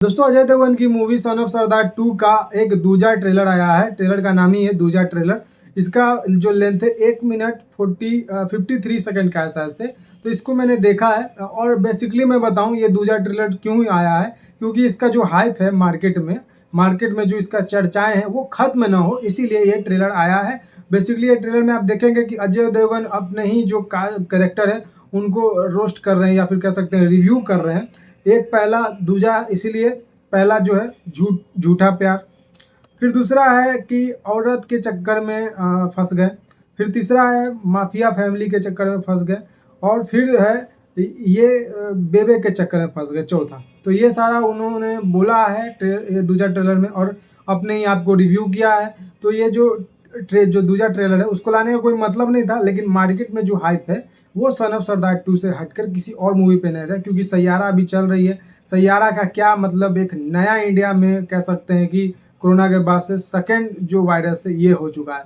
दोस्तों अजय देवगन की movie son of सरदार 2 का एक दूजा ट्रेलर आया है। ट्रेलर का नाम ही है दूजा ट्रेलर। इसका जो लेंथ है 1 मिनट 53 सेकंड का है शायद से। तो इसको मैंने देखा है और बेसिकली मैं बताऊं ये दूजा ट्रेलर क्यों आया है, क्योंकि इसका जो हाइप है मार्केट में जो इसका चर्चाएं हैं वो खत्म ना हो, इसीलिए ये ट्रेलर आया है। बेसिकली ये ट्रेलर में आप देखेंगे कि अजय देवगन अपने ही जो कैरेक्टर है उनको रोस्ट कर रहे हैं या फिर कह सकते हैं रिव्यू कर रहे हैं। एक पहला दूजा, इसीलिए पहला जो है झूठा प्यार, फिर दूसरा है कि औरत के चक्कर में फंस गए, फिर तीसरा है माफिया फैमिली के चक्कर में फंस गए, और फिर है ये बेबे के चक्कर में फंस गए चौथा। तो ये सारा उन्होंने बोला है ये दूजा ट्रेलर में और अपने ही आपको रिव्यू किया है। तो ये जो दूजा ट्रेलर है उसको लाने का कोई मतलब नहीं था, लेकिन मार्केट में जो हाइप है वो सन ऑफ सरदार 2 से हटकर किसी और मूवी पे नहीं जाए, क्योंकि सैयारा अभी चल रही है। सैयारा का क्या मतलब, एक नया इंडिया में कह सकते हैं कि कोरोना के बाद से सेकेंड जो वायरस है ये हो चुका है।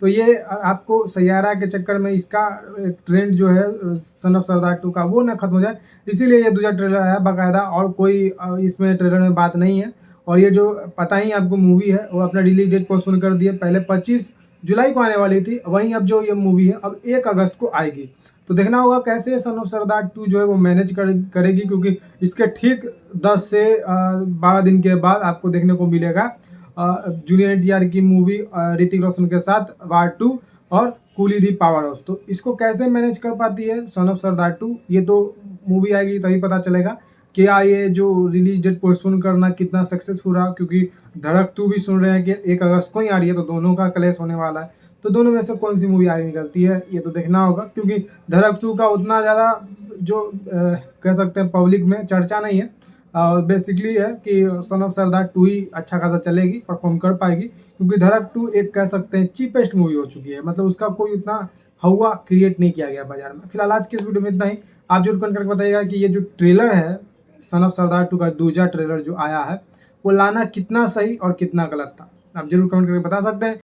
तो ये आपको सैयारा के चक्कर में इसका ट्रेंड जो है सन ऑफ सरदार 2 का वो ना खत्म हो जाए, इसीलिए ये दूसरा ट्रेलर है बाकायदा, और कोई इसमें ट्रेलर में बात नहीं है। और ये जो पता ही आपको मूवी है वो अपना रिलीज डेट पोस्टपोन कर दिए, पहले 25 जुलाई को आने वाली थी, वहीं अब जो ये मूवी है अब 1 अगस्त को आएगी। तो देखना होगा कैसे सन ऑफ सरदार 2 जो है वो मैनेज करेगी, क्योंकि इसके ठीक 10 से 12 दिन के बाद आपको देखने को मिलेगा जूनियर एनटीआर की मूवी ऋतिक रोशन के साथ वार 2 और कूली दी पावर हाउस। तो इसको कैसे मैनेज कर पाती है सन ऑफ सरदार 2, ये तो मूवी आएगी तभी पता चलेगा। क्या ये जो रिलीज डेट पोस्टपोन करना कितना सक्सेसफुल रहा, क्योंकि धड़क 2 भी सुन रहे हैं कि 1 अगस्त को ही आ रही है, तो दोनों का क्लैश होने वाला है। तो दोनों में से कौन सी मूवी आगे निकलती है ये तो देखना होगा, क्योंकि धड़क 2 का उतना ज़्यादा जो कह सकते हैं पब्लिक में चर्चा नहीं है। बेसिकली है कि सन ऑफ सरदार 2 ही अच्छा खासा चलेगी, परफॉर्म कर पाएगी, क्योंकि धड़क 2 एक कह सकते हैं चीपेस्ट मूवी हो चुकी है। मतलब उसका कोई उतना हवा क्रिएट नहीं किया गया बाजार में। फिलहाल आज की इस वीडियो में इतना ही। आप जरूर कमेंट करके बताइएगा कि ये जो ट्रेलर है सन ऑफ सरदार 2 का दूजा ट्रेलर जो आया है वो लाना कितना सही और कितना गलत था। आप जरूर कमेंट करके बता सकते हैं।